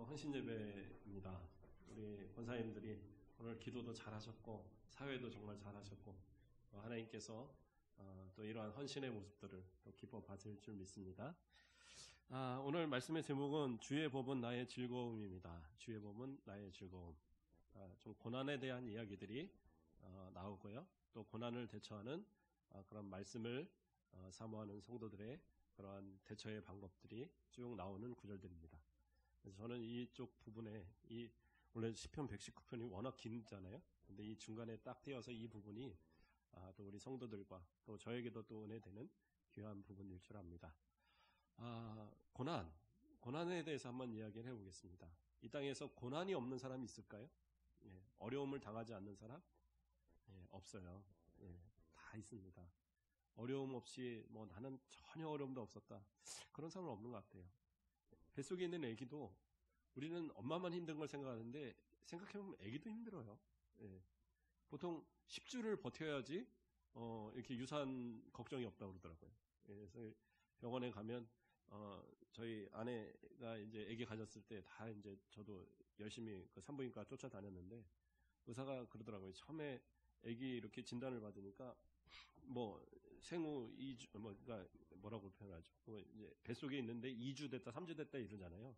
헌신 예배입니다. 우리 권사님들이 오늘 기도도 잘하셨고 사회도 정말 잘하셨고 하나님께서 또 이러한 헌신의 모습들을 또 기뻐 받을 줄 믿습니다. 오늘 말씀의 제목은 주의 법은 나의 즐거움입니다. 주의 법은 나의 즐거움. 좀 고난에 대한 이야기들이 나오고요. 또 고난을 대처하는 그런 말씀을 사모하는 성도들의 그러한 대처의 방법들이 쭉 나오는 구절들입니다. 그래서 저는 이쪽 부분에 원래 시편 119편이 워낙 길잖아요. 근데 이 중간에 딱 띄어서 이 부분이 또 우리 성도들과 또 저에게도 또 은혜되는 귀한 부분일 줄 압니다. 고난에 대해서 한번 이야기를 해보겠습니다. 이 땅에서 고난이 없는 사람이 있을까요? 어려움을 당하지 않는 사람? 없어요. 다 있습니다. 어려움 없이 나는 전혀 어려움도 없었다. 그런 사람은 없는 것 같아요. 뱃속에 있는 아기도 우리는 엄마만 힘든 걸 생각하는데 생각해보면 아기도 힘들어요. 보통 10주를 버텨야지 이렇게 유산 걱정이 없다고 그러더라고요. 그래서 병원에 가면 저희 아내가 이제 아기 가졌을 때 다 이제 저도 열심히 그 산부인과 쫓아다녔는데 의사가 그러더라고요. 처음에 아기 이렇게 진단을 받으니까 생후 2주 그러니까 뭐라고 표현하죠? 이제 뱃속에 있는데 2주 됐다 3주 됐다 이러잖아요.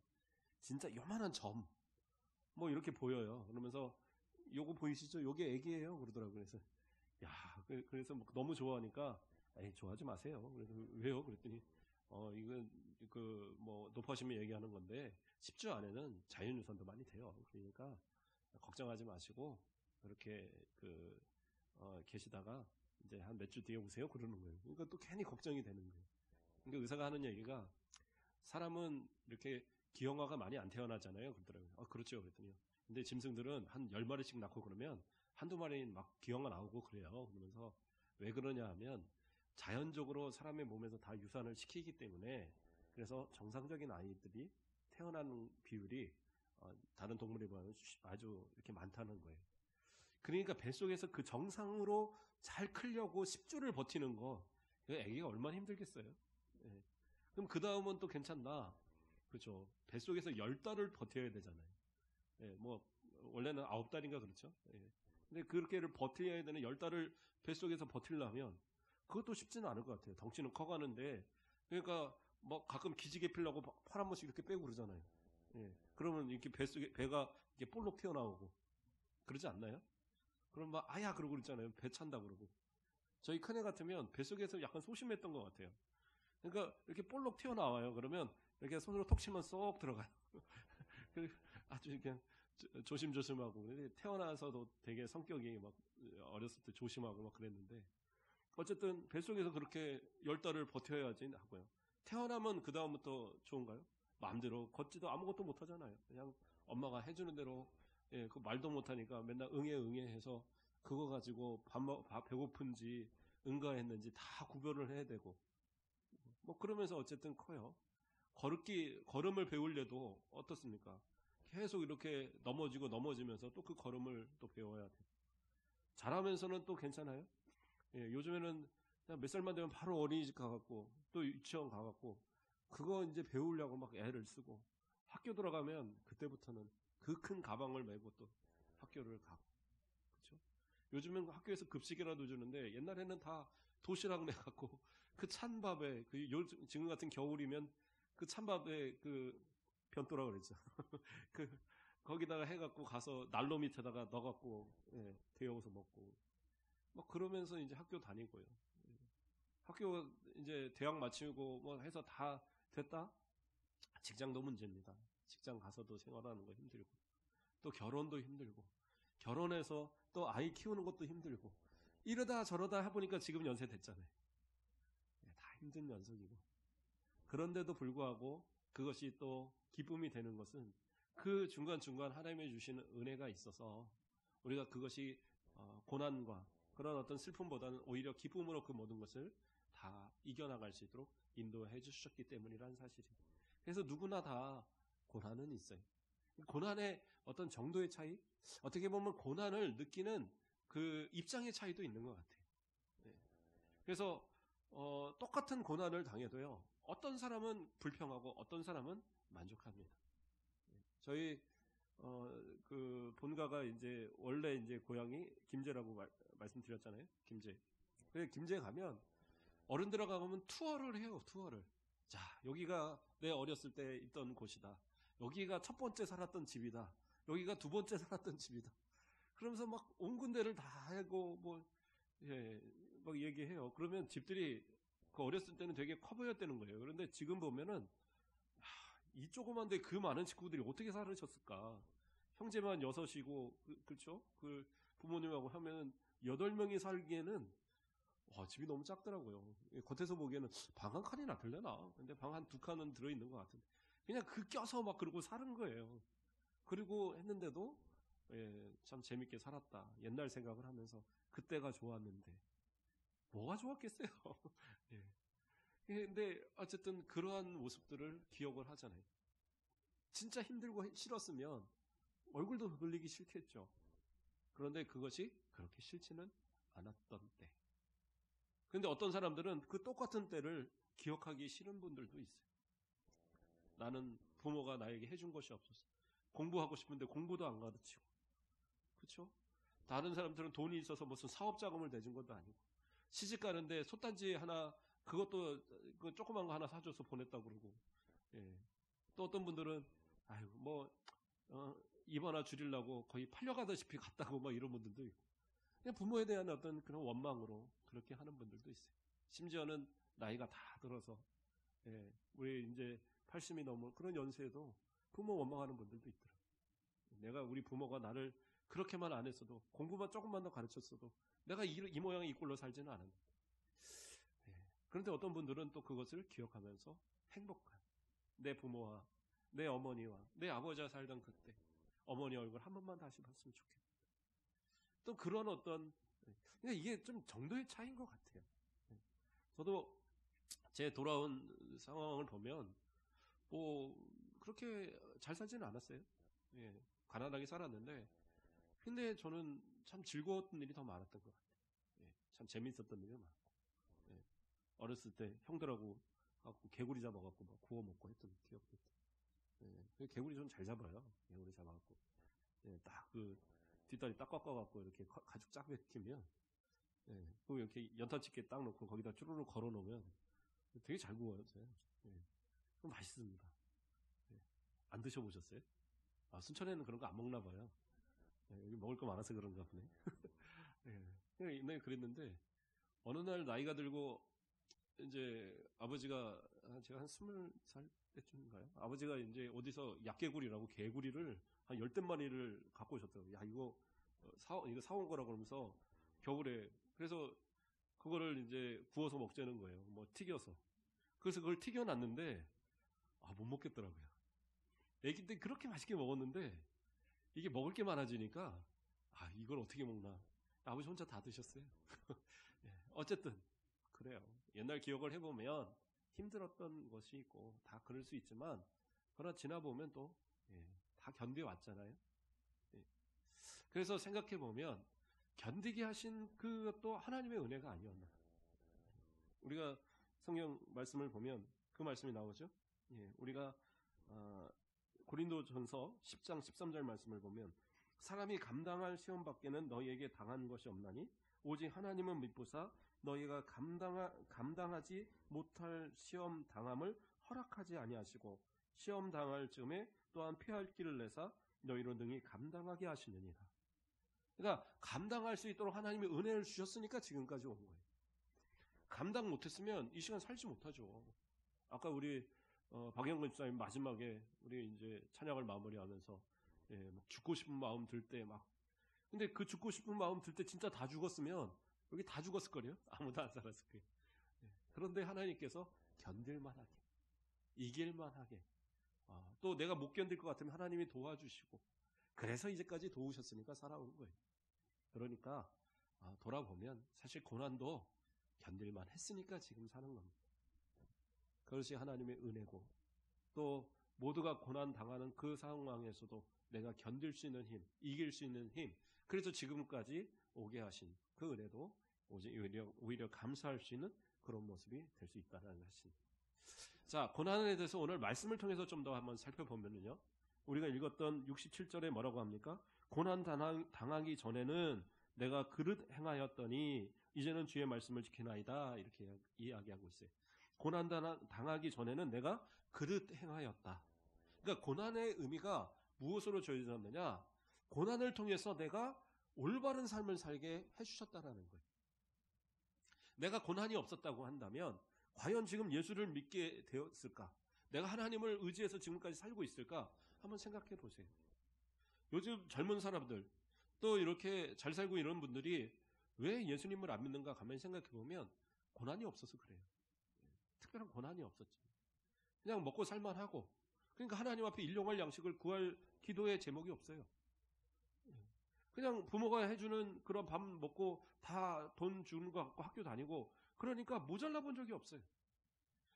진짜 요만한 점 이렇게 보여요. 그러면서 요거 보이시죠? 요게 아기예요. 그러더라고요. 그래서 너무 좋아하니까 좋아하지 마세요. 그래서 왜요? 그랬더니 이건 높아심이 얘기하는 건데 10주 안에는 자연유산도 많이 돼요. 그러니까 걱정하지 마시고 그렇게 계시다가 이제 한 몇 주 뒤에 오세요. 그러는 거예요. 그러니까 또 괜히 걱정이 되는 거예요. 그러니까 의사가 하는 얘기가 사람은 이렇게 기형아가 많이 안 태어나잖아요. 그러더라고요. 그렇죠. 그랬더니요. 근데 짐승들은 한 10마리씩 낳고 그러면 한두 마리 막 기형아 나오고 그래요. 그러면서 왜 그러냐 하면 자연적으로 사람의 몸에서 다 유산을 시키기 때문에 그래서 정상적인 아이들이 태어나는 비율이 다른 동물에 비하면 아주 이렇게 많다는 거예요. 그러니까 뱃속에서 그 정상으로 잘 크려고 10주를 버티는 거, 애기가 얼마나 힘들겠어요? 그럼 그 다음은 또 괜찮나? 그렇죠. 뱃속에서 10달을 버텨야 되잖아요. 원래는 9달인가 그렇죠. 근데 그렇게를 버텨야 되는 10달을 뱃속에서 버틸려면 그것도 쉽지는 않을 것 같아요. 덩치는 커가는데, 그러니까 가끔 기지개 피려고 팔 한 번씩 이렇게 빼고 그러잖아요. 그러면 이렇게 배가 이렇게 볼록 튀어나오고 그러지 않나요? 그럼 아야 그러고 그러잖아요. 배 찬다 그러고. 저희 큰애 같으면 뱃속에서 약간 소심했던 것 같아요. 그러니까 이렇게 볼록 튀어나와요. 그러면 이렇게 손으로 톡 치면 쏙 들어가요. 아주 그냥 조심조심하고. 태어나서도 되게 성격이 어렸을 때 조심하고 그랬는데 어쨌든 뱃속에서 그렇게 10달을 버텨야지 하고요. 태어나면 그 다음부터 좋은가요? 마음대로 걷지도 아무것도 못하잖아요. 그냥 엄마가 해주는 대로 그 말도 못하니까 맨날 응애 해서 그거 가지고 배고픈지 응가했는지 다 구별을 해야 되고 그러면서 어쨌든 커요. 걸음을 배우려도 어떻습니까? 계속 이렇게 넘어지면서 또 그 걸음을 또 배워야 돼요. 잘하면서는 또 괜찮아요. 요즘에는 그냥 몇 살만 되면 바로 어린이집 가갖고 또 유치원 가갖고 그거 이제 배우려고 막 애를 쓰고 학교 들어가면 그때부터는 그 큰 가방을 메고 또 학교를 가고 그렇죠? 요즘은 학교에서 급식이라도 주는데 옛날에는 다 도시락 내갖고 그 찬밥에 지금 같은 겨울이면 그 찬밥에 그 변또라 그랬죠. 거기다가 해갖고 가서 난로 밑에다가 넣어갖고 데워서 먹고 그러면서 이제 학교 다니고요. 학교 이제 대학 마치고 해서 다 됐다? 직장도 문제입니다. 직장 가서도 생활하는 거 힘들고 또 결혼도 힘들고 결혼해서 또 아이 키우는 것도 힘들고 이러다 저러다 해보니까 지금 연세 됐잖아요. 다 힘든 연속이고 그런데도 불구하고 그것이 또 기쁨이 되는 것은 그 중간중간 하나님이 주시는 은혜가 있어서 우리가 그것이 고난과 그런 어떤 슬픔보다는 오히려 기쁨으로 그 모든 것을 다 이겨나갈 수 있도록 인도해 주셨기 때문이라는 사실이에요. 그래서 누구나 다 고난은 있어요. 고난의 어떤 정도의 차이? 어떻게 보면 고난을 느끼는 그 입장의 차이도 있는 것 같아요. 그래서 똑같은 고난을 당해도요. 어떤 사람은 불평하고 어떤 사람은 만족합니다. 저희 그 본가가 이제 원래 이제 고향이 김제라고 말씀드렸잖아요. 김제. 그래서 김제 가면 어른들 가면 투어를 해요. 투어를. 자, 여기가 내 어렸을 때 있던 곳이다. 여기가 첫 번째 살았던 집이다. 여기가 두 번째 살았던 집이다. 그러면서 막 온 군데를 다 하고 뭐 예, 막 얘기해요. 그러면 집들이 그 어렸을 때는 되게 커 보였다는 거예요. 그런데 지금 보면은 이 조그만데 그 많은 식구들이 어떻게 살으셨을까? 형제만 6이고 그렇죠? 그 부모님하고 하면은 8명이 살기에는 집이 너무 작더라고요. 겉에서 보기에는 방 한 칸이나 들려나? 근데 방 한 2칸은 들어있는 것 같은데 그냥 그 껴서 막 그러고 사는 거예요. 그리고 했는데도 참 재밌게 살았다. 옛날 생각을 하면서 그때가 좋았는데 뭐가 좋았겠어요. 예. 근데 어쨌든 그러한 모습들을 기억을 하잖아요. 진짜 힘들고 싫었으면 얼굴도 흘리기 싫겠죠. 그런데 그것이 그렇게 싫지는 않았던 때. 그런데 어떤 사람들은 그 똑같은 때를 기억하기 싫은 분들도 있어요. 나는 부모가 나에게 해준 것이 없었어. 공부하고 싶은데 공부도 안 가르치고. 그렇죠? 다른 사람들은 돈이 있어서 무슨 사업 자금을 내준 것도 아니고. 시집 가는데 솥단지 하나 그것도 그 조그만 거 하나 사줘서 보냈다고 그러고. 예. 또 어떤 분들은 아유 입 하나 줄이려고 거의 팔려가다시피 갔다고 막 이런 분들도 있고. 그냥 부모에 대한 어떤 그런 원망으로 그렇게 하는 분들도 있어요. 심지어는 나이가 다 들어서 우리 이제 80이 넘은 그런 연세에도 부모 원망하는 분들도 있더라고요. 내가 우리 부모가 나를 그렇게만 안 했어도 공부만 조금만 더 가르쳤어도 내가 이 모양 이 꼴로 살지는 않았는데. 그런데 어떤 분들은 또 그것을 기억하면서 행복한 내 부모와 내 어머니와 내 아버지가 살던 그때 어머니 얼굴 한 번만 다시 봤으면 좋겠다. 또 그런 어떤 이게 좀 정도의 차이인 것 같아요. 저도 제 돌아온 상황을 보면 뭐 그렇게 잘 살지는 않았어요. 예, 가난하게 살았는데 근데 저는 참 즐거웠던 일이 더 많았던 것 같아요. 예, 참 재밌었던 일이 많고 예, 어렸을 때 형들하고 개구리 잡아갖고 막 구워 먹고 했던 기억도 있고 예, 개구리 좀 잘 잡아요. 개구리 잡아갖고 예, 딱 그 뒷다리 딱 꺾어갖고 이렇게 가죽 쫙 벗기면 예, 그럼 이렇게 연탄집게 딱 놓고 거기다 쭈루루 걸어놓으면 되게 잘 구워요. 예, 그럼 맛있습니다. 예, 안 드셔보셨어요? 아, 순천에는 그런 거 안 먹나 봐요. 예, 여기 먹을 거 많아서 그런가 보네. 예, 옛날에 그랬는데 어느 날 나이가 들고 이제 아버지가 제가 한 20살 때쯤인가요? 아버지가 이제 어디서 약개구리라고 개구리를 한 10댓마리를 갖고 오셨더라고요. 야, 이거 사온 거라고 그러면서 겨울에 그래서 그거를 이제 구워서 먹자는 거예요. 뭐 튀겨서. 그래서 그걸 튀겨놨는데 못 먹겠더라고요. 애기 때 그렇게 맛있게 먹었는데 이게 먹을 게 많아지니까 이걸 어떻게 먹나. 아버지 혼자 다 드셨어요. 예, 어쨌든 그래요. 옛날 기억을 해보면 힘들었던 것이 있고 다 그럴 수 있지만 그러나 지나보면 또 다 견뎌왔잖아요. 예. 그래서 생각해보면 견디게 하신 그것도 하나님의 은혜가 아니었나. 우리가 성경 말씀을 보면 그 말씀이 나오죠. 예, 우리가 고린도전서 10장 13절 말씀을 보면 사람이 감당할 시험 밖에는 너희에게 당한 것이 없나니 오직 하나님은 미쁘사 너희가 감당하지 못할 시험 당함을 허락하지 아니하시고 시험 당할 즈음에 또한 피할 길을 내사 너희로 능히 감당하게 하시느니라. 그러니까 감당할 수 있도록 하나님이 은혜를 주셨으니까 지금까지 온 거예요. 감당 못했으면 이 시간 살지 못하죠. 아까 우리 박영근 집사님 마지막에 우리 이제 찬양을 마무리하면서 막 죽고 싶은 마음 들 때 막 근데 그 죽고 싶은 마음 들 때 진짜 다 죽었으면 여기 다 죽었을 거예요. 아무도 안 살았을 거예요. 그런데 하나님께서 견딜만하게 이길만하게 또 내가 못 견딜 것 같으면 하나님이 도와주시고 그래서 이제까지 도우셨으니까 살아온 거예요. 그러니까 돌아보면 사실 고난도 견딜만 했으니까 지금 사는 겁니다. 그것이 하나님의 은혜고 또 모두가 고난 당하는 그 상황에서도 내가 견딜 수 있는 힘, 이길 수 있는 힘, 그래서 지금까지 오게 하신 그 은혜도 오히려 감사할 수 있는 그런 모습이 될 수 있다는 것입니다. 자, 고난에 대해서 오늘 말씀을 통해서 좀 더 한번 살펴보면요. 우리가 읽었던 67절에 뭐라고 합니까? 고난 당하기 전에는 내가 그릇 행하였더니 이제는 주의 말씀을 지키나이다. 이렇게 이야기하고 있어요. 고난 당하기 전에는 내가 그릇 행하였다. 그러니까 고난의 의미가 무엇으로 조여졌느냐? 고난을 통해서 내가 올바른 삶을 살게 해주셨다라는 거예요. 내가 고난이 없었다고 한다면 과연 지금 예수를 믿게 되었을까? 내가 하나님을 의지해서 지금까지 살고 있을까? 한번 생각해 보세요. 요즘 젊은 사람들 또 이렇게 잘 살고 이런 분들이 왜 예수님을 안 믿는가 가만히 생각해 보면 고난이 없어서 그래요. 특별한 고난이 없었죠. 그냥 먹고 살만하고, 그러니까 하나님 앞에 일용할 양식을 구할 기도의 제목이 없어요. 그냥 부모가 해주는 그런 밥 먹고 다 돈 주는 거 갖고 학교 다니고, 그러니까 모자라 본 적이 없어요.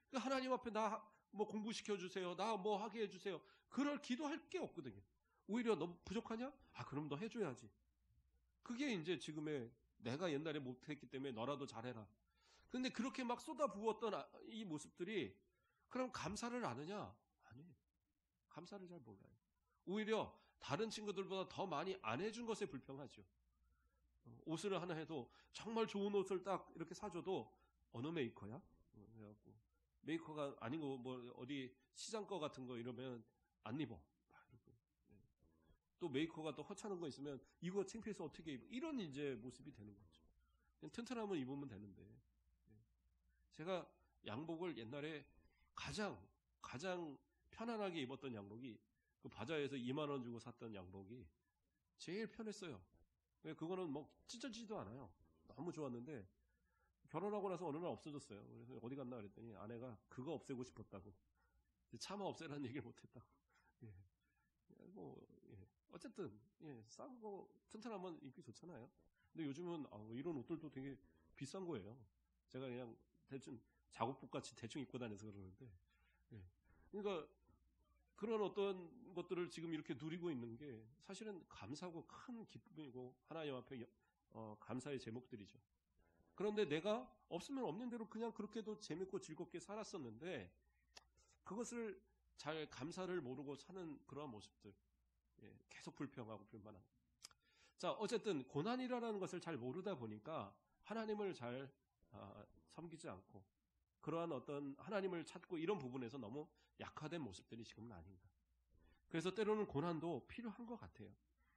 그러니까 하나님 앞에 나 뭐 공부시켜 주세요, 나 뭐 하게 해주세요, 그럴 기도할 게 없거든요. 오히려 너 부족하냐? 아, 그럼 너 해줘야지. 그게 이제 지금의 내가 옛날에 못했기 때문에 너라도 잘해라. 그런데 그렇게 막 쏟아부었던 이 모습들이 그럼 감사를 아느냐? 아니에요. 감사를 잘 몰라요. 오히려 다른 친구들보다 더 많이 안 해준 것에 불평하죠. 옷을 하나 해도 정말 좋은 옷을 딱 이렇게 사줘도 어느 메이커야? 그래갖고 메이커가 아니고 뭐 어디 시장 거 같은 거 이러면 안 입어. 또 메이커가 또 허차는 거 있으면 이거 창피해서 어떻게 입어? 이런 이제 모습이 되는 거죠. 그냥 튼튼하면 입으면 되는데. 제가 양복을 옛날에 가장 편안하게 입었던 양복이 그 바자회에서 2만 원 주고 샀던 양복이 제일 편했어요. 그거는 뭐 찢어지지도 않아요. 너무 좋았는데 결혼하고 나서 어느 날 없어졌어요. 그래서 어디 갔나 그랬더니 아내가 그거 없애고 싶었다고. 차마 없애라는 얘기를 못했다고. 예. 뭐 어쨌든 싼 거 튼튼하면 입기 좋잖아요. 근데 요즘은 이런 옷들도 되게 비싼 거예요. 제가 그냥 대충 작업복 같이 대충 입고 다녀서 그러는데, 그러니까 그런 어떤 것들을 지금 이렇게 누리고 있는 게 사실은 감사하고 큰 기쁨이고 하나님 앞에 감사의 제목들이죠. 그런데 내가 없으면 없는 대로 그냥 그렇게도 재밌고 즐겁게 살았었는데 그것을 잘 감사를 모르고 사는 그러한 모습들, 계속 불평하고 불만하고. 자, 어쨌든 고난이라는 것을 잘 모르다 보니까 하나님을 잘 섬기지 않고 그러한 어떤 하나님을 찾고 이런 부분에서 너무 약화된 모습들이 지금은 아닌가. 그래서 때로는 고난도 필요한 것 같아요.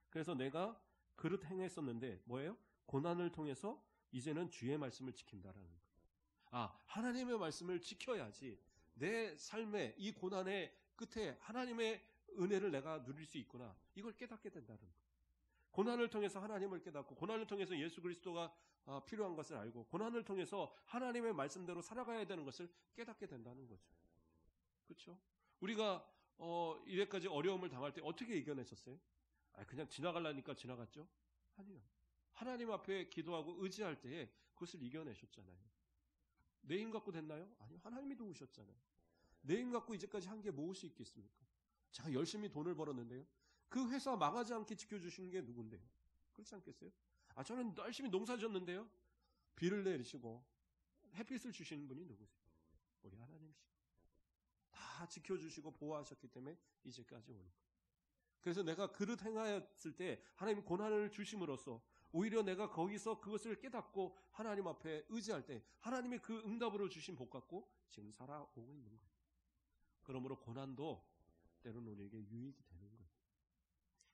그래서 내가 그릇 행했었는데 뭐예요? 고난을 통해서 이제는 주의 말씀을 지킨다라는 거예요. 하나님의 말씀을 지켜야지 내 삶의 이 고난의 끝에 하나님의 은혜를 내가 누릴 수 있구나. 이걸 깨닫게 된다는 거예요. 고난을 통해서 하나님을 깨닫고 고난을 통해서 예수 그리스도가 필요한 것을 알고 고난을 통해서 하나님의 말씀대로 살아가야 되는 것을 깨닫게 된다는 거죠. 그렇죠? 우리가 이래까지 어려움을 당할 때 어떻게 이겨내셨어요? 그냥 지나가려니까 지나갔죠? 아니요. 하나님 앞에 기도하고 의지할 때에 그것을 이겨내셨잖아요. 내 힘 갖고 됐나요? 아니요. 하나님이 도우셨잖아요. 내 힘 갖고 이제까지 한 게 무엇이 있겠습니까? 제가 열심히 돈을 벌었는데요. 그 회사 망하지 않게 지켜주시는 게 누군데요? 그렇지 않겠어요? 저는 열심히 농사 지었는데요. 비를 내리시고 햇빛을 주시는 분이 누구세요? 우리 하나님이시죠. 다 지켜주시고 보호하셨기 때문에 이제까지 오는 거예요. 그래서 내가 그릇 행하였을 때 하나님 고난을 주심으로써 오히려 내가 거기서 그것을 깨닫고 하나님 앞에 의지할 때 하나님이 그 응답으로 주신 복 갖고 지금 살아오고 있는 거예요. 그러므로 고난도 때로는 우리에게 유익이 되는 거예요.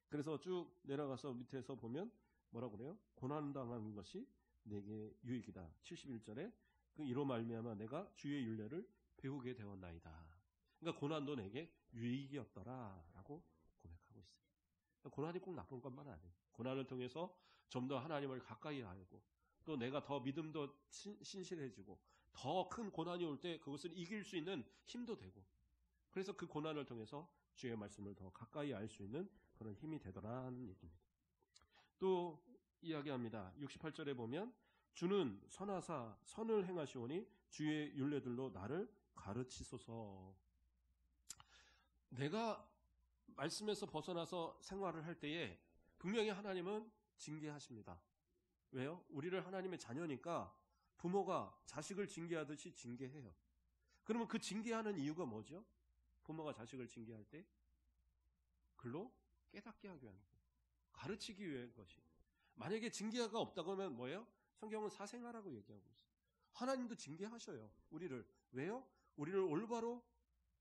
그래서 쭉 내려가서 밑에서 보면 뭐라고 그래요? 고난당하는 것이 내게 유익이다. 71절에 이로 말미암아 내가 주의 율례를 배우게 되었나이다. 그러니까 고난도 내게 유익이었더라 라고 고백하고 있어요. 고난이 꼭 나쁜 것만 아니에요. 고난을 통해서 좀 더 하나님을 가까이 알고 또 내가 더 믿음도 신실해지고 더 큰 고난이 올 때 그것을 이길 수 있는 힘도 되고, 그래서 그 고난을 통해서 주의 말씀을 더 가까이 알 수 있는 그런 힘이 되더라는 얘기입니다. 또 이야기합니다. 68절에 보면 주는 선하사 선을 행하시오니 주의 율례들로 나를 가르치소서. 내가 말씀에서 벗어나서 생활을 할 때에 분명히 하나님은 징계하십니다. 왜요? 우리를 하나님의 자녀니까 부모가 자식을 징계하듯이 징계해요. 그러면 그 징계하는 이유가 뭐죠? 부모가 자식을 징계할 때 글로 깨닫게 하기 위한 거예요. 가르치기 위한 것이. 만약에 징계가 없다고 하면 뭐예요? 성경은 사생아라고 얘기하고 있어요. 하나님도 징계하셔요. 우리를. 왜요? 우리를 올바로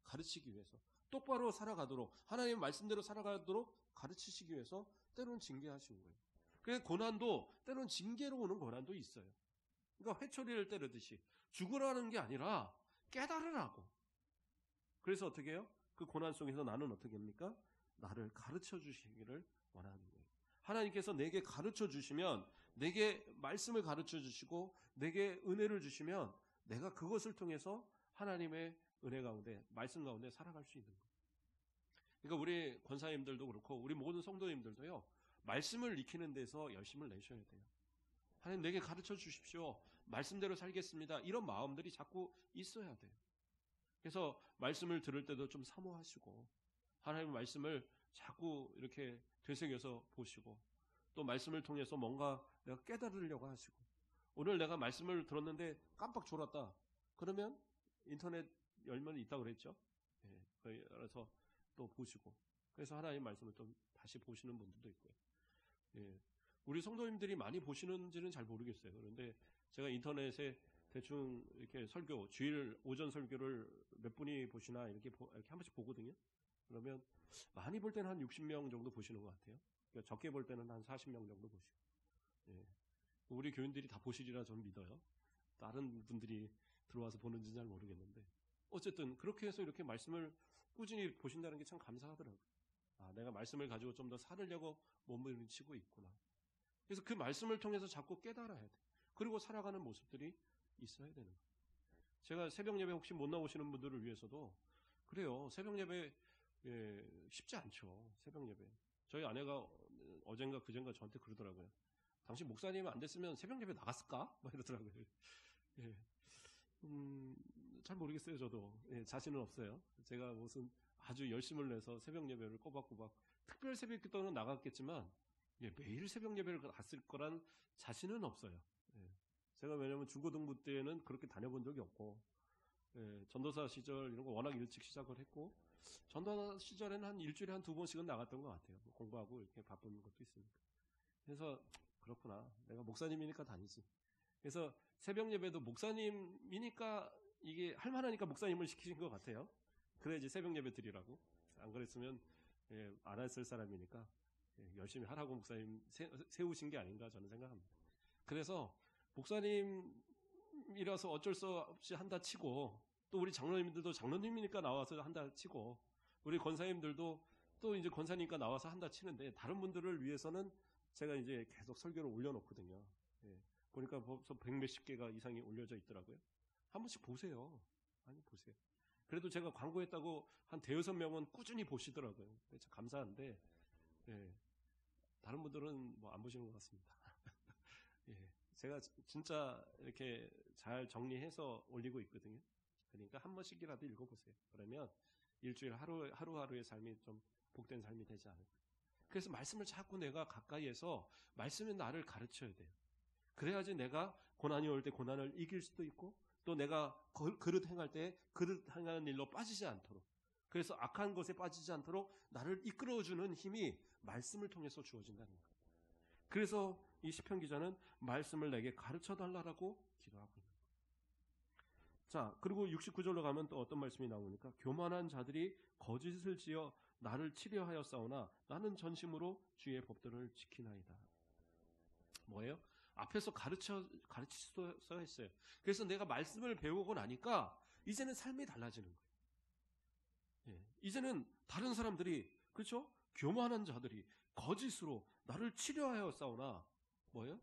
가르치기 위해서. 똑바로 살아가도록, 하나님의 말씀대로 살아가도록 가르치시기 위해서 때로는 징계하시는 거예요. 그래서 고난도 때로는 징계로 오는 고난도 있어요. 그러니까 회초리를 때리듯이 죽으라는 게 아니라 깨달으라고. 그래서 어떻게 해요? 그 고난 속에서 나는 어떻게 합니까? 나를 가르쳐 주시기를 원하는 거예요. 하나님께서 내게 가르쳐 주시면, 내게 말씀을 가르쳐 주시고 내게 은혜를 주시면 내가 그것을 통해서 하나님의 은혜 가운데, 말씀 가운데 살아갈 수 있는 거예요. 그러니까 우리 권사님들도 그렇고 우리 모든 성도님들도요, 말씀을 익히는 데서 열심을 내셔야 돼요. 하나님 내게 가르쳐 주십시오. 말씀대로 살겠습니다. 이런 마음들이 자꾸 있어야 돼요. 그래서 말씀을 들을 때도 좀 사모하시고, 하나님의 말씀을 자꾸 이렇게 되새겨서 보시고, 또 말씀을 통해서 뭔가 내가 깨달으려고 하시고, 오늘 내가 말씀을 들었는데 깜빡 졸았다. 그러면 인터넷 열면 있다고 그랬죠. 그래서 또 보시고, 그래서 하나님의 말씀을 또 다시 보시는 분들도 있고요. 우리 성도님들이 많이 보시는지는 잘 모르겠어요. 그런데 제가 인터넷에 대충 이렇게 설교, 주일 오전 설교를 몇 분이 보시나 이렇게 한 번씩 보거든요. 그러면 많이 볼 때는 한 60명 정도 보시는 것 같아요. 그러니까 적게 볼 때는 한 40명 정도 보시고. 우리 교인들이 다 보시리라 저는 믿어요. 다른 분들이 들어와서 보는지는 잘 모르겠는데, 어쨌든 그렇게 해서 이렇게 말씀을 꾸준히 보신다는 게 참 감사하더라고요. 아, 내가 말씀을 가지고 좀 더 살으려고 몸을 치고 있구나. 그래서 그 말씀을 통해서 자꾸 깨달아야 돼. 그리고 살아가는 모습들이 있어야 되는 거예요. 제가 새벽 예배 혹시 못 나오시는 분들을 위해서도 그래요. 새벽 예배 쉽지 않죠. 새벽 예배. 저희 아내가 어젠가 그젠가 저한테 그러더라고요. 당신 목사님 안 됐으면 새벽 예배 나갔을까? 막 이러더라고요. 잘 모르겠어요. 저도 자신은 없어요. 제가 무슨 아주 열심을 내서 새벽 예배를 꼬박꼬박, 특별 새벽 기도는 나갔겠지만 매일 새벽 예배를 갔을 거란 자신은 없어요. 제가 왜냐면 중고등부 때는 그렇게 다녀본 적이 없고, 전도사 시절 이런 거 워낙 일찍 시작을 했고, 전도사 시절에는 한 일주일에 한 2번씩은 나갔던 것 같아요. 공부하고 이렇게 바쁜 것도 있으니까. 그래서 그렇구나. 내가 목사님이니까 다니지. 그래서 새벽 예배도 목사님이니까 이게 할만하니까 목사님을 시키신 것 같아요. 그래야지 새벽 예배 드리라고. 안 그랬으면 안 했을 사람이니까 열심히 하라고 목사님 세우신 게 아닌가 저는 생각합니다. 그래서 목사님이라서 어쩔 수 없이 한다 치고, 또 우리 장로님들도 장로님이니까 나와서 한다 치고, 우리 권사님들도 또 이제 권사니까 나와서 한다 치는데, 다른 분들을 위해서는 제가 이제 계속 설교를 올려놓거든요. 보니까 벌써 100몇십 개가 이상이 올려져 있더라고요. 한 번씩 보세요. 많이 보세요. 그래도 제가 광고했다고 한 5-6명은 꾸준히 보시더라고요. 참 감사한데, 다른 분들은 뭐 안 보시는 것 같습니다. 제가 진짜 이렇게 잘 정리해서 올리고 있거든요. 그러니까 한 번씩이라도 읽어보세요. 그러면 일주일 하루하루의 삶이 좀 복된 삶이 되지 않을까. 그래서 말씀을 자꾸 내가 가까이에서, 말씀이 나를 가르쳐야 돼요. 그래야지 내가 고난이 올 때 고난을 이길 수도 있고, 또 내가 그릇 행할 때 그릇 행하는 일로 빠지지 않도록, 그래서 악한 것에 빠지지 않도록 나를 이끌어주는 힘이 말씀을 통해서 주어진다는 거예요. 그래서 이 시편 기자는 말씀을 내게 가르쳐달라고 기도하고 있는 거예요. 자, 그리고 69절로 가면 또 어떤 말씀이 나오니까, 교만한 자들이 거짓을 지어 나를 치려하여 싸우나 나는 전심으로 주의 법도를 지키나이다. 뭐예요? 앞에서 가르칠 수가 있어요. 그래서 내가 말씀을 배우고 나니까 이제는 삶이 달라지는 거예요. 이제는 다른 사람들이, 그렇죠? 교만한 자들이 거짓으로 나를 치려하여 싸우나, 뭐예요?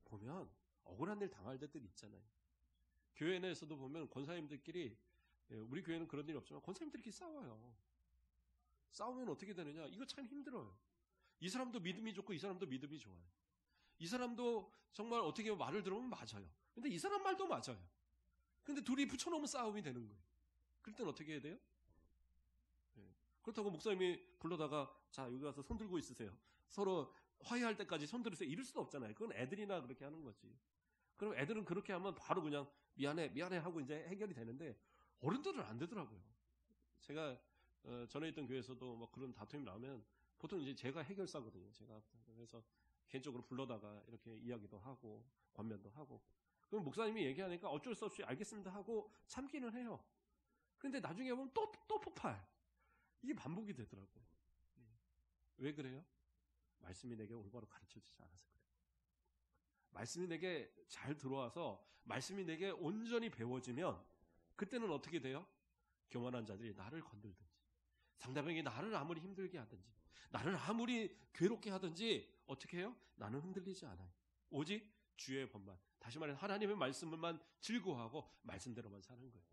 보면 억울한 일 당할 때들 있잖아요. 교회 내에서도 보면 권사님들끼리, 우리 교회는 그런 일이 없지만 권사님들끼리 싸워요. 싸우면 어떻게 되느냐? 이거 참 힘들어요. 이 사람도 믿음이 좋고 이 사람도 믿음이 좋아요. 이 사람도 정말 어떻게 말을 들으면 맞아요. 근데 이 사람 말도 맞아요. 근데 둘이 붙여놓으면 싸움이 되는 거예요. 그럴 땐 어떻게 해야 돼요? 그렇다고 목사님이 불러다가, 자, 여기 가서 손 들고 있으세요. 서로 화해할 때까지 손 들으세요. 이럴 수도 없잖아요. 그건 애들이나 그렇게 하는 거지. 그럼 애들은 그렇게 하면 바로 그냥 미안해 하고 이제 해결이 되는데, 어른들은 안 되더라고요. 제가 전에 있던 교회에서도 막 그런 다툼이 나오면 보통 이제 제가 해결사거든요. 제가 그래서 개인적으로 불러다가 이렇게 이야기도 하고 권면도 하고. 그럼 목사님이 얘기하니까 어쩔 수 없이 알겠습니다 하고 참기는 해요. 그런데 나중에 보면 또 폭발. 이게 반복이 되더라고요. 왜 그래요? 말씀이 내게 올바로 가르쳐지지 않아서 그래요. 말씀이 내게 잘 들어와서 말씀이 내게 온전히 배워지면 그때는 어떻게 돼요? 교만한 자들이 나를 건들든지 상대방이 나를 아무리 힘들게 하든지 나를 아무리 괴롭게 하든지 어떻게 해요? 나는 흔들리지 않아요. 오직 주의 법만, 다시 말해 하나님의 말씀만 즐거워하고 말씀대로만 사는 거예요.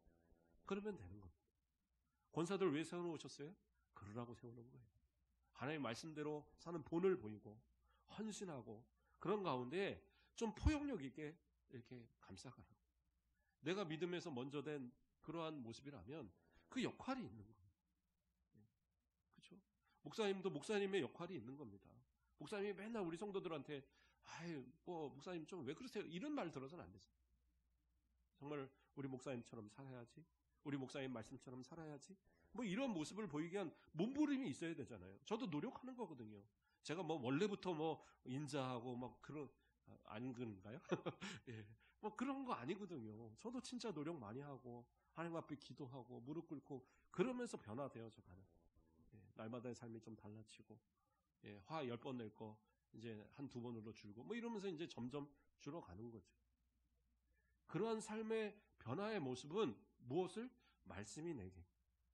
그러면 되는 겁니다. 권사들 왜 세워놓으셨어요? 그러라고 세워놓은 거예요. 하나님의 말씀대로 사는 본을 보이고 헌신하고 그런 가운데 좀 포용력 있게 이렇게 감싸가라고. 내가 믿음에서 먼저 된 그러한 모습이라면 그 역할이 있는 거예요. 그렇죠? 목사님도 목사님의 역할이 있는 겁니다. 목사님이 맨날 우리 성도들한테 아유 뭐 목사님 좀 왜 그러세요? 이런 말 들어서는 안 되죠. 정말 우리 목사님처럼 살아야지. 우리 목사님 말씀처럼 살아야지. 뭐 이런 모습을 보이기 위한 몸부림이 있어야 되잖아요. 저도 노력하는 거거든요. 제가 뭐 원래부터 뭐 인자하고 막 그런 아닌 건가요? 예. 뭐 그런 거 아니거든요. 저도 진짜 노력 많이 하고 하나님 앞에 기도하고 무릎 꿇고 그러면서 변화되어져 가는. 예. 날마다의 삶이 좀 달라지고 예. 화 10번 낼 거 이제 한 2번으로 줄고 뭐 이러면서 이제 점점 줄어가는 거죠. 그러한 삶의 변화의 모습은 무엇을? 말씀이 내게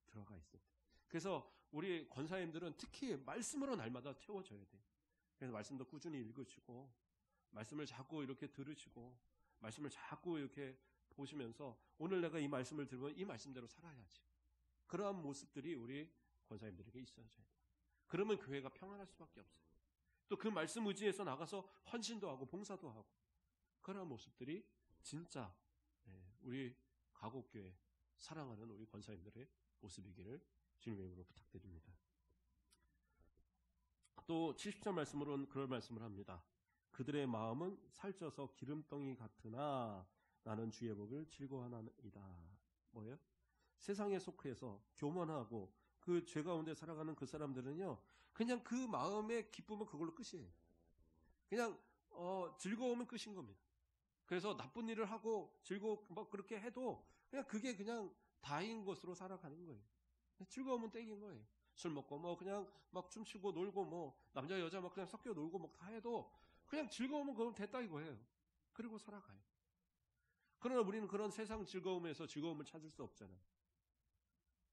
들어가 있을 때. 그래서 우리 권사님들은 특히 말씀으로 날마다 채워져야 돼요. 그래서 말씀도 꾸준히 읽으시고 말씀을 자꾸 이렇게 들으시고 말씀을 자꾸 이렇게 보시면서 오늘 내가 이 말씀을 들으면 이 말씀대로 살아야지. 그러한 모습들이 우리 권사님들에게 있어야 돼요. 그러면 교회가 평안할 수밖에 없어요. 또 그 말씀 의지에서 나가서 헌신도 하고 봉사도 하고 그러한 모습들이 진짜 우리 가곡교회 사랑하는 우리 권사님들의 모습이기를 주님의 이름으로 부탁드립니다. 또 70절 말씀으로는 그런 말씀을 합니다. 그들의 마음은 살쪄서 기름덩이 같으나 나는 주의 복을 즐거워하나이다. 뭐예요? 세상에 속해서 교만하고 그 죄 가운데 살아가는 그 사람들은요, 그냥 그 마음의 기쁨은 그걸로 끝이에요. 그냥 즐거우면 끝인 겁니다. 그래서 나쁜 일을 하고 즐거워 막 그렇게 해도 그냥 그게 그냥 다인 것으로 살아가는 거예요. 즐거우면 땡인 거예요. 술 먹고 뭐 그냥 막 춤추고 놀고 뭐 남자 여자 막 그냥 섞여 놀고 막 다 해도 그냥 즐거우면 그건 됐다 이거예요. 그리고 살아가요. 그러나 우리는 그런 세상 즐거움에서 즐거움을 찾을 수 없잖아요.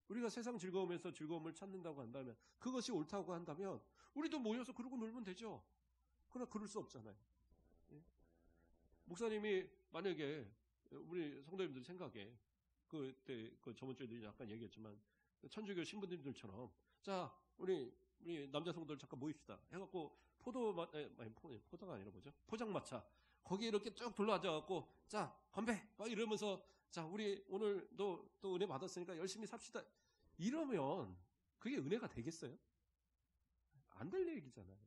우리가 세상 즐거움에서 즐거움을 찾는다고 한다면 그것이 옳다고 한다면 우리도 모여서 그러고 놀면 되죠. 그러나 그럴 수 없잖아요. 예? 목사님이 만약에 우리 성도님들 생각에 그때 저번 주에도 약간 얘기했지만 천주교 신부님들처럼 자 우리 남자 성도들 잠깐 모입시다 해갖고 포도가 아니라 뭐죠? 포장마차 거기 이렇게 쭉 둘러앉아갖고 자 건배 막 이러면서 자 우리 오늘도 또 은혜 받았으니까 열심히 삽시다 이러면 그게 은혜가 되겠어요? 안 될 얘기잖아요.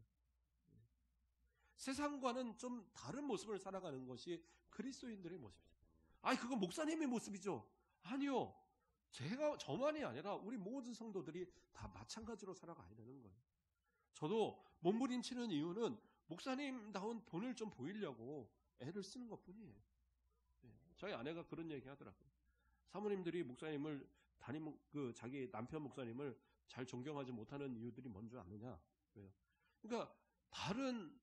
세상과는 좀 다른 모습을 살아가는 것이 그리스도인들의 모습이죠. 아니 그건 목사님의 모습이죠. 아니요. 저만이 아니라 우리 모든 성도들이 다 마찬가지로 살아가야 되는 거예요. 저도 몸부림치는 이유는 목사님다운 본을 좀 보이려고 애를 쓰는 것뿐이에요. 저희 아내가 그런 얘기 하더라고요. 사모님들이 목사님을 자기 남편 목사님을 잘 존경하지 못하는 이유들이 뭔지 아느냐? 왜요? 그러니까 다른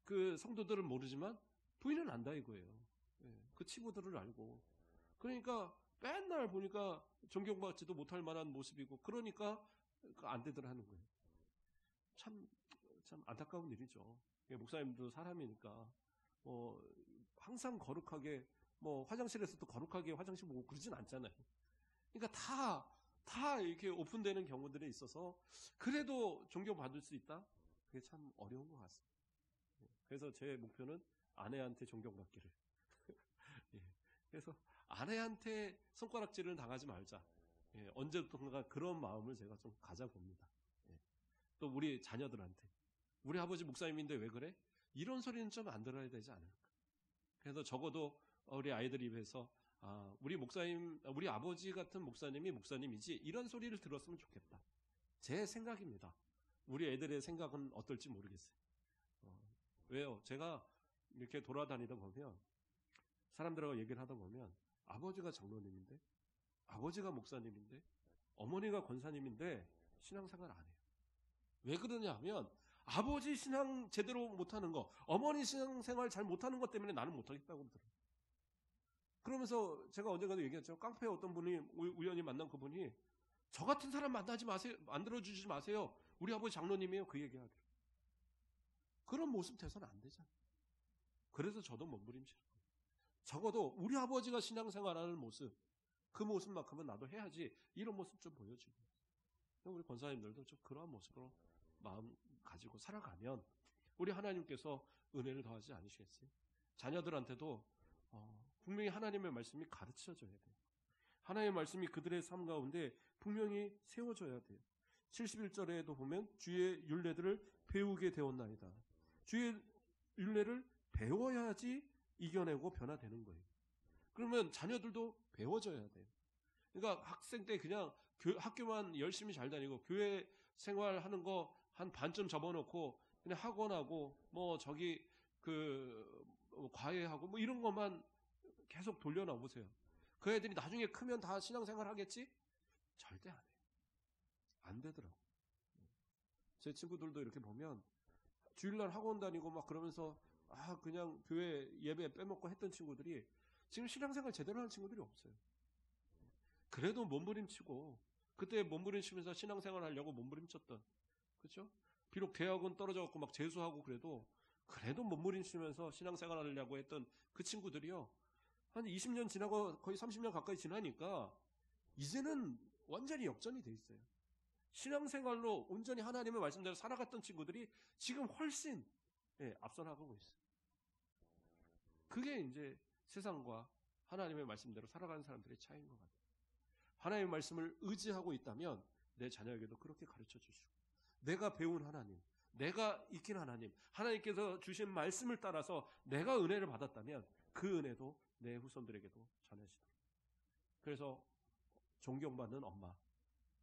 그 성도들은 모르지만 부인은 안다 이거예요. 그 치부들을 알고. 그러니까 맨날 보니까 존경받지도 못할 만한 모습이고 그러니까 안 되더라 하는 거예요. 참 안타까운 일이죠. 목사님도 사람이니까 항상 거룩하게 화장실에서도 거룩하게 화장실 보고 그러진 않잖아요. 그러니까 다 이렇게 오픈되는 경우들에 있어서 그래도 존경받을 수 있다? 그게 참 어려운 것 같습니다. 그래서 제 목표는 아내한테 존경받기를. 예. 그래서 아내한테 손가락질을 당하지 말자. 예. 언제부턴가 그런 마음을 제가 좀 가져봅니다. 예. 또 우리 자녀들한테 우리 아버지 목사님인데 왜 그래? 이런 소리는 좀 안 들어야 되지 않을까. 그래서 적어도 우리 아이들 입에서 우리 목사님, 우리 아버지 같은 목사님이 목사님이지 이런 소리를 들었으면 좋겠다. 제 생각입니다. 우리 애들의 생각은 어떨지 모르겠어요. 왜요? 제가 이렇게 돌아다니다 보면 사람들하고 얘기를 하다 보면 아버지가 장로님인데 아버지가 목사님인데 어머니가 권사님인데 신앙생활 안 해요. 왜 그러냐 하면 아버지 신앙 제대로 못하는 거, 어머니 신앙생활 잘 못하는 것 때문에 나는 못하겠다고 그러더라고요. 그러면서 제가 언젠가도 얘기했죠. 깡패에 어떤 분이 우연히 만난 그분이 저 같은 사람 만나지 마세요. 만들어주지 마세요. 우리 아버지 장로님이에요. 그 얘기하더라고요. 그런 모습 돼서는 안 되잖아요. 그래서 저도 몸부림치는 거예요. 적어도 우리 아버지가 신앙생활하는 모습, 그 모습만큼은 나도 해야지. 이런 모습 좀 보여주고. 우리 권사님들도 좀 그러한 모습으로 마음 가지고 살아가면 우리 하나님께서 은혜를 더하지 않으시겠어요? 자녀들한테도 분명히 하나님의 말씀이 가르쳐져야 돼요. 하나님의 말씀이 그들의 삶 가운데 분명히 세워져야 돼요. 71절에도 보면 주의 율례들을 배우게 되었나이다. 주의 율례를 배워야지 이겨내고 변화되는 거예요. 그러면 자녀들도 배워져야 돼요. 그러니까 학생 때 그냥 학교만 열심히 잘 다니고 교회 생활하는 거 한 반쯤 접어놓고 그냥 학원하고 뭐 저기 과외하고 뭐 이런 것만 계속 돌려놔보세요. 그 애들이 나중에 크면 다 신앙생활 하겠지? 절대 안 해요. 안 되더라고. 제 친구들도 이렇게 보면 주일날 학원 다니고 막 그러면서 그냥 교회 예배 빼먹고 했던 친구들이 지금 신앙생활 제대로 하는 친구들이 없어요. 그래도 몸부림치고 그때 몸부림치면서 신앙생활 하려고 몸부림쳤던, 그렇죠? 비록 대학은 떨어져갖고 막 재수하고 그래도 몸부림치면서 신앙생활 하려고 했던 그 친구들이요. 한 20년 지나고 거의 30년 가까이 지나니까 이제는 완전히 역전이 돼 있어요. 신앙생활로 온전히 하나님의 말씀대로 살아갔던 친구들이 지금 훨씬 앞서 나가고 있어요. 그게 이제 세상과 하나님의 말씀대로 살아가는 사람들의 차이인 것 같아요. 하나님의 말씀을 의지하고 있다면 내 자녀에게도 그렇게 가르쳐 주시고, 내가 배운 하나님, 내가 익힌 하나님, 하나님께서 주신 말씀을 따라서 내가 은혜를 받았다면 그 은혜도 내 후손들에게도 전해지도록. 그래서 존경받는 엄마,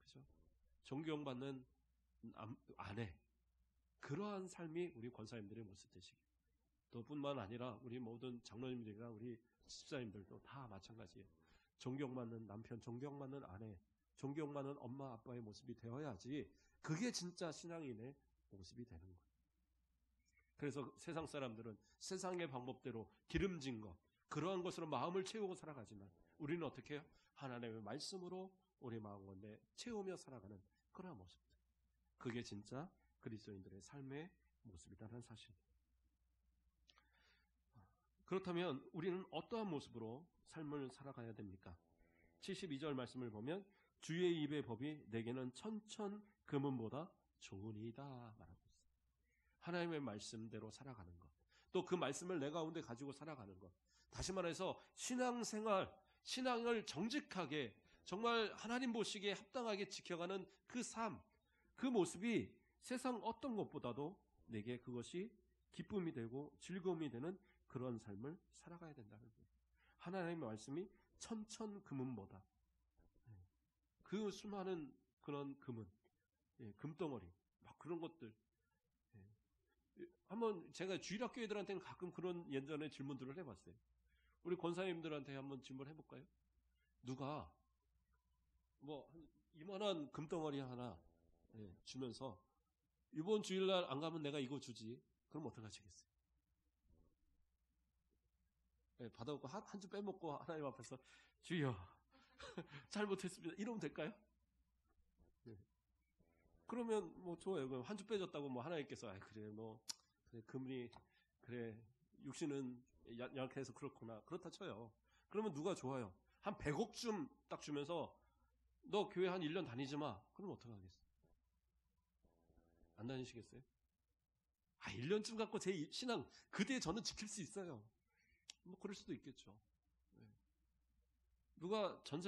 그죠? 존경받는 아내, 그러한 삶이 우리 권사님들의 모습 되시길. 또 뿐만 아니라 우리 모든 장로님들이나 우리 집사님들도 다 마찬가지예요. 존경받는 남편, 존경받는 아내, 존경받는 엄마, 아빠의 모습이 되어야지 그게 진짜 신앙인의 모습이 되는 거예요. 그래서 세상 사람들은 세상의 방법대로 기름진 것, 그러한 것으로 마음을 채우고 살아가지만 우리는 어떻게 해요? 하나님의 말씀으로 우리 마음 가운데 채우며 살아가는 그러한 모습들. 그게 진짜 그리스도인들의 삶의 모습이라는 사실입니다. 그렇다면 우리는 어떠한 모습으로 삶을 살아가야 됩니까? 72절 말씀을 보면 주의 입의 법이 내게는 천천 금은보다 좋으니이다 말하고 있어요. 하나님의 말씀대로 살아가는 것, 또 그 말씀을 내 가운데 가지고 살아가는 것. 다시 말해서 신앙생활, 신앙을 정직하게 정말 하나님 보시기에 합당하게 지켜가는 그 삶, 그 모습이 세상 어떤 것보다도 내게 그것이 기쁨이 되고 즐거움이 되는 그런 삶을 살아가야 된다는 거예요. 하나님의 말씀이 천천 금은보다, 그 수많은 그런 금은, 금덩어리, 막 그런 것들. 한번 제가 주일학교 애들한테는 가끔 그런 예전에 질문들을 해봤어요. 우리 권사님들한테 한번 질문 해볼까요? 누가 뭐 이만한 금덩어리 하나 주면서 이번 주일날 안 가면 내가 이거 주지. 그럼 어떡하시겠어요? 받아먹고 한 주 빼먹고 하나님 앞에서 주여 잘못했습니다. 이러면 될까요? 그러면 뭐 좋아요. 한 주 빼줬다고 뭐 하나님께서 그래 뭐 그래 금리 그래 육신은 약해서 그렇구나 그렇다 쳐요. 그러면 누가 좋아요? 한 100억쯤 딱 주면서 너 교회 한 1년 다니지 마. 그럼 어떡하겠어요? 안 다니시겠어요? 1년쯤 갖고 제 신앙 그때 저는 지킬 수 있어요. 뭐 그럴 수도 있겠죠. 누가 전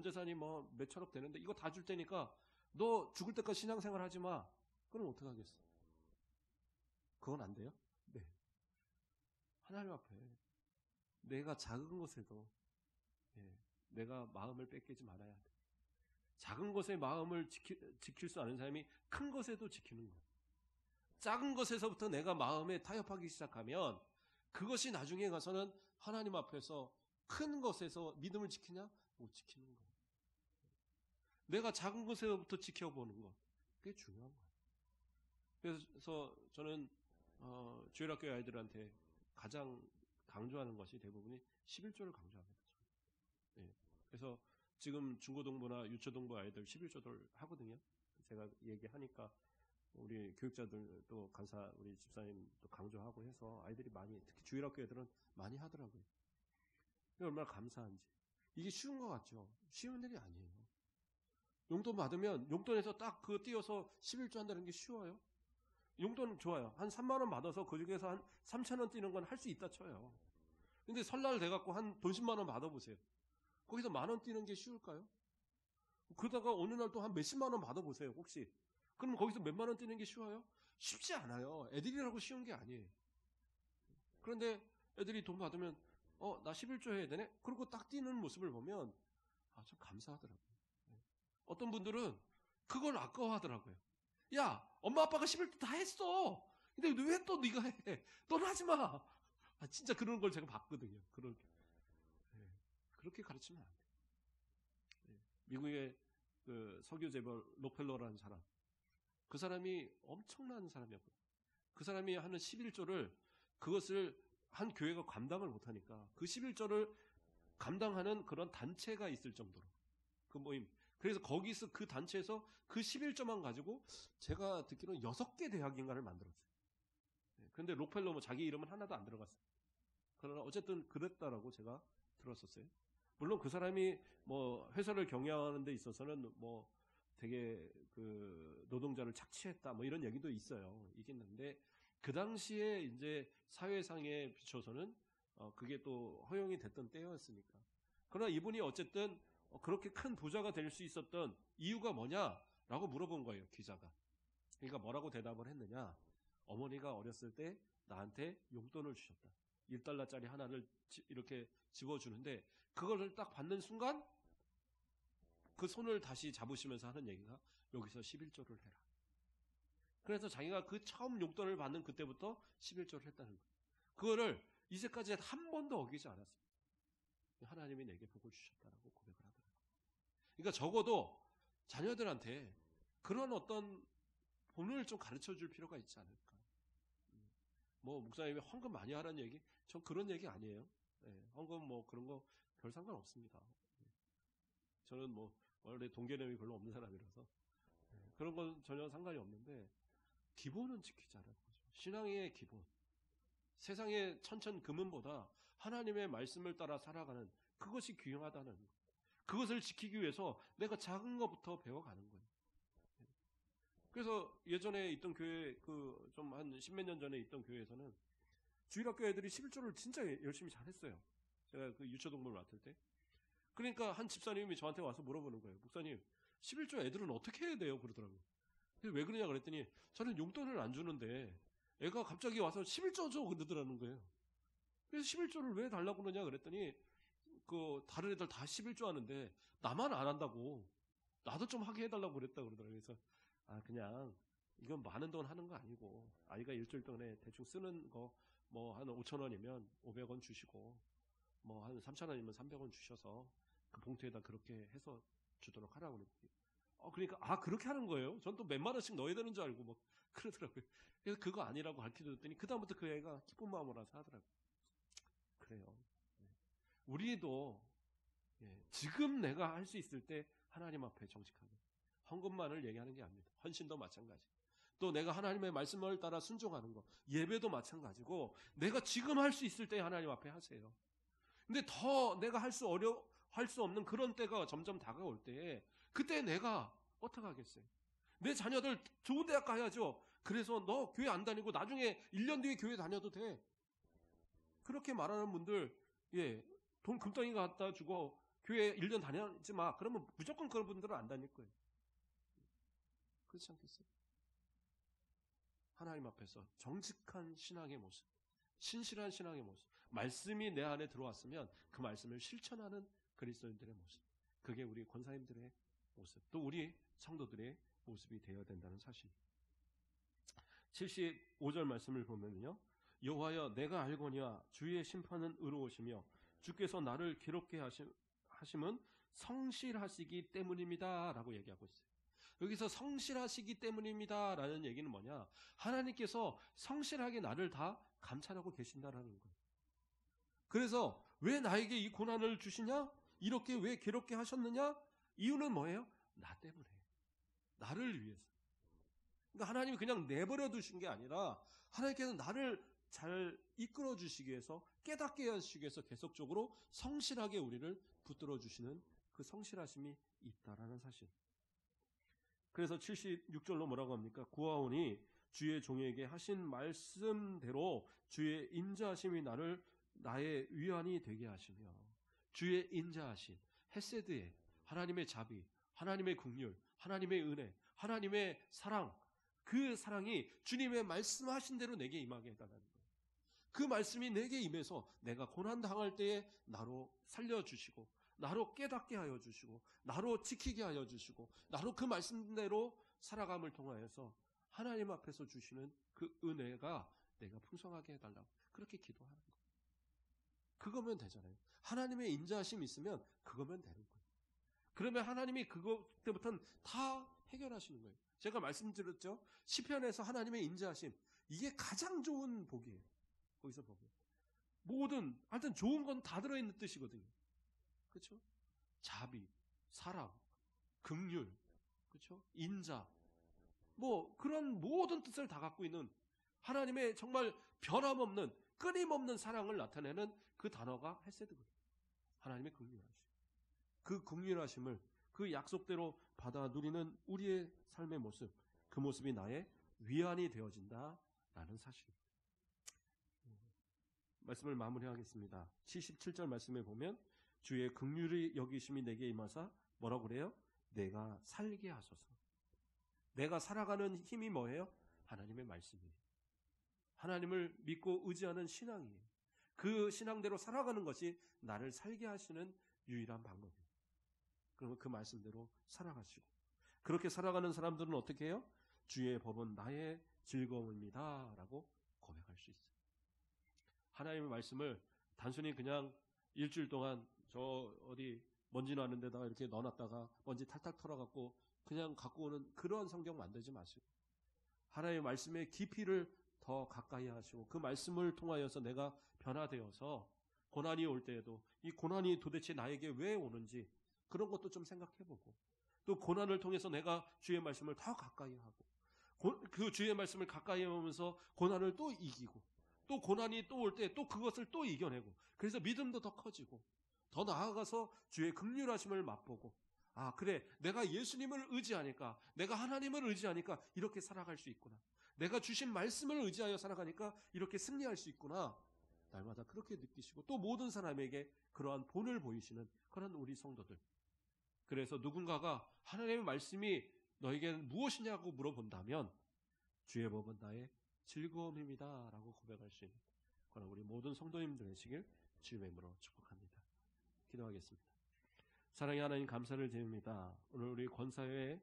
재산이 뭐 몇천억 되는데 이거 다 줄 테니까 너 죽을 때까지 신앙생활 하지 마. 그럼 어떡하겠어? 그건 안 돼요? 네. 하나님 앞에 내가 작은 것에도 내가 마음을 뺏기지 말아야 돼. 작은 것의 마음을 지킬 수 아는 사람이 큰 것에도 지키는 거예요. 작은 것에서부터 내가 마음에 타협하기 시작하면 그것이 나중에 가서는 하나님 앞에서 큰 것에서 믿음을 지키냐? 못 지키는 거예요. 내가 작은 것에서부터 지켜보는 것. 그게 중요한 거예요. 그래서 저는 주일학교 아이들한테 가장 강조하는 것이 대부분이 11조를 강조합니다. 네. 그래서 지금 중고등부나 유초등부 아이들 11조를 하거든요. 제가 얘기하니까 우리 교육자들도 간사 우리 집사님도 강조하고 해서 아이들이 많이, 특히 주일학교 애들은 많이 하더라고요. 얼마나 감사한지. 이게 쉬운 것 같죠? 쉬운 일이 아니에요. 용돈 받으면 용돈에서 딱 그거 띄어서 11조 한다는 게 쉬워요? 용돈 좋아요. 한 3만 원 받아서 그 중에서 한 3천 원 띄는 건 할 수 있다 쳐요. 근데 설날 돼갖고 한 돈 10만 원 받아보세요. 거기서 만 원 띄는 게 쉬울까요? 그러다가 어느 날 또 한 몇십만 원 받아보세요, 혹시. 그럼 거기서 몇만 원 띄는 게 쉬워요? 쉽지 않아요. 애들이라고 쉬운 게 아니에요. 그런데 애들이 돈 받으면 나 11조 해야 되네? 그리고 딱 뛰는 모습을 보면 좀 감사하더라고요. 어떤 분들은 그걸 아까워하더라고요. 야, 엄마 아빠가 11조 다 했어. 근데 왜 또 네가 해? 너는 하지 마. 진짜 그런 걸 제가 봤거든요. 그렇게 가르치면 안 돼요. 미국의 그 석유 재벌 록펠러라는 사람, 그 사람이 엄청난 사람이었거든요. 그 사람이 하는 11조를 그것을 한 교회가 감당을 못하니까 그 11조를 감당하는 그런 단체가 있을 정도로 그 모임. 그래서 거기서 그 단체에서 그 11조만 가지고 제가 듣기로는 6개 대학인가를 만들었어요. 그런데 록펠러 뭐 자기 이름은 하나도 안 들어갔어요. 그러나 어쨌든 그랬다라고 제가 들었었어요. 물론 그 사람이 뭐 회사를 경영하는 데 있어서는 뭐 되게 그 노동자를 착취했다 뭐 이런 얘기도 있어요. 있겠는데 그 당시에 이제 사회상에 비춰서는 그게 또 허용이 됐던 때였으니까. 그러나 이분이 어쨌든 그렇게 큰 부자가 될 수 있었던 이유가 뭐냐라고 물어본 거예요, 기자가. 그러니까 뭐라고 대답을 했느냐? 어머니가 어렸을 때 나한테 용돈을 주셨다. 1달러짜리 하나를 이렇게 집어주는데 그거를 딱 받는 순간 그 손을 다시 잡으시면서 하는 얘기가 여기서 11조를 해라. 그래서 자기가 그 처음 용돈을 받는 그때부터 11조를 했다는 거예요. 그거를 이제까지 한 번도 어기지 않았어요. 하나님이 내게 복을 주셨다라고 고백을 하더라고요. 그러니까 적어도 자녀들한테 그런 어떤 본을 좀 가르쳐 줄 필요가 있지 않을까. 뭐 목사님이 헌금 많이 하라는 얘기, 전 그런 얘기 아니에요. 헌금 뭐 그런 거 별 상관 없습니다. 저는 뭐 원래 동계념이 별로 없는 사람이라서 그런 건 전혀 상관이 없는데 기본은 지키자라는 거죠. 신앙의 기본. 세상의 천천금은보다 하나님의 말씀을 따라 살아가는 그것이 귀하다는 것. 그것을 지키기 위해서 내가 작은 것부터 배워가는 거예요. 그래서 예전에 있던 교회 좀 한 십몇 년 전에 있던 교회에서는 주일학교 애들이 11조를 진짜 열심히 잘했어요. 제가 그 유초동물 맡을 때. 그러니까 한 집사님이 저한테 와서 물어보는 거예요. 목사님, 11조 애들은 어떻게 해야 돼요? 그러더라고요. 왜 그러냐 그랬더니 저는 용돈을 안 주는데 애가 갑자기 와서 11조 줘 그러더라는 거예요. 그래서 11조를 왜 달라고 그러냐 그랬더니 다른 애들 다 11조 하는데 나만 안 한다고. 나도 좀 하게 해달라고 그랬다 그러더라고요. 그래서 그냥 이건 많은 돈 하는 거 아니고 아이가 일주일 동안에 대충 쓰는 거 뭐 한 5,000원이면 500원 주시고 뭐 한 3,000원이면 300원 주셔서 그 봉투에다 그렇게 해서 주도록 하라고 그랬더니 그러니까 그렇게 하는 거예요. 전 또 몇만 원씩 넣어야 되는 줄 알고 막 그러더라고요. 그래서 그거 아니라고 가르쳐줬더니 그다음부터 그 애가 기쁜 마음으로 하더라고요. 그래요. 우리도 지금 내가 할 수 있을 때 하나님 앞에 정직하게 헌금만을 얘기하는 게 아닙니다. 헌신도 마찬가지. 또 내가 하나님의 말씀을 따라 순종하는 거, 예배도 마찬가지고 내가 지금 할 수 있을 때 하나님 앞에 하세요. 근데 더 내가 할 수 없는 그런 때가 점점 다가올 때에 그때 내가 어떻게 하겠어요? 내 자녀들 좋은 대학 가야죠. 그래서 너 교회 안 다니고 나중에 1년 뒤에 교회 다녀도 돼. 그렇게 말하는 분들 돈 금덩이 갖다 주고 교회 1년 다니지 마. 그러면 무조건 그런 분들은 안 다닐 거예요. 그렇지 않겠어요? 하나님 앞에서 정직한 신앙의 모습, 신실한 신앙의 모습, 말씀이 내 안에 들어왔으면 그 말씀을 실천하는 그리스도인들의 모습. 그게 우리 권사님들의 모습, 또 우리 성도들의 모습이 되어야 된다는 사실. 75절 말씀을 보면요, 여호와여 내가 알거니와 주의 심판은 의로우시며 주께서 나를 괴롭게 하심은 성실하시기 때문입니다 라고 얘기하고 있어요. 여기서 성실하시기 때문입니다 라는 얘기는 뭐냐, 하나님께서 성실하게 나를 다 감찰하고 계신다라는 거예요. 그래서 왜 나에게 이 고난을 주시냐, 이렇게 왜 괴롭게 하셨느냐, 이유는 뭐예요? 나 때문에, 나를 위해서. 그러니까 하나님이 그냥 내버려 두신 게 아니라 하나님께서 나를 잘 이끌어 주시기 위해서, 깨닫게 하시기 위해서 계속적으로 성실하게 우리를 붙들어 주시는 그 성실하심이 있다라는 사실. 그래서 76절로 뭐라고 합니까? 구하오니 주의 종에게 하신 말씀대로 주의 인자하심이 나의 위안이 되게 하시며, 주의 인자하심, 헤세드에 하나님의 자비, 하나님의 긍휼, 하나님의 은혜, 하나님의 사랑, 그 사랑이 주님의 말씀하신 대로 내게 임하게 해달라는 거예요. 그 말씀이 내게 임해서 내가 고난 당할 때에 나로 살려주시고, 나로 깨닫게 하여 주시고, 나로 지키게 하여 주시고, 나로 그 말씀대로 살아감을 통하여서 하나님 앞에서 주시는 그 은혜가 내가 풍성하게 해달라고 그렇게 기도하는 거예요. 그거면 되잖아요. 하나님의 인자하심이 있으면 그거면 되는 거예요. 그러면 하나님이 그때부터는 다 해결하시는 거예요. 제가 말씀드렸죠. 시편에서 하나님의 인자하심, 이게 가장 좋은 복이에요. 거기서 보면 하여튼 좋은 건 다 들어있는 뜻이거든요. 그렇죠? 자비, 사랑, 긍휼, 그렇죠? 인자, 뭐 그런 모든 뜻을 다 갖고 있는 하나님의 정말 변함없는 끊임없는 사랑을 나타내는 그 단어가 헤세드거든요. 하나님의 긍휼하심. 그 긍휼하심을 그 약속대로 받아 누리는 우리의 삶의 모습, 그 모습이 나의 위안이 되어진다라는 사실. 말씀을 마무리하겠습니다. 77절 말씀에 보면 주의 긍휼의 여기심이 내게 임하사 뭐라고 그래요? 내가 살게 하소서. 내가 살아가는 힘이 뭐예요? 하나님의 말씀이에요. 하나님을 믿고 의지하는 신앙이에요. 그 신앙대로 살아가는 것이 나를 살게 하시는 유일한 방법이에요. 그러면 그 말씀대로 살아가시고, 그렇게 살아가는 사람들은 어떻게 해요? 주의 법은 나의 즐거움입니다 라고 고백할 수 있어요. 하나님의 말씀을 단순히 그냥 일주일 동안 저 어디 먼지 나는 데다가 이렇게 넣어놨다가 먼지 탈탈 털어갖고 그냥 갖고 오는 그런 성경 만들지 마시고, 하나님의 말씀의 깊이를 더 가까이 하시고, 그 말씀을 통하여서 내가 변화되어서 고난이 올 때에도 이 고난이 도대체 나에게 왜 오는지 그런 것도 좀 생각해보고, 또 고난을 통해서 내가 주의 말씀을 더 가까이 하고, 그 주의 말씀을 가까이 하면서 고난을 또 이기고, 또 고난이 또 올 때 또 그것을 또 이겨내고, 그래서 믿음도 더 커지고, 더 나아가서 주의 긍휼하심을 맛보고, 아 그래, 내가 예수님을 의지하니까, 내가 하나님을 의지하니까 이렇게 살아갈 수 있구나, 내가 주신 말씀을 의지하여 살아가니까 이렇게 승리할 수 있구나, 날마다 그렇게 느끼시고, 또 모든 사람에게 그러한 본을 보이시는 그런 우리 성도들. 그래서 누군가가 하나님의 말씀이 너에게는 무엇이냐고 물어본다면 주의 법은 나의 즐거움입니다 라고 고백할 수 있는 그런 우리 모든 성도님들 되시길 주님의 이름으로 축복합니다. 기도하겠습니다. 사랑의 하나님, 감사를 드립니다. 오늘 우리 권사회에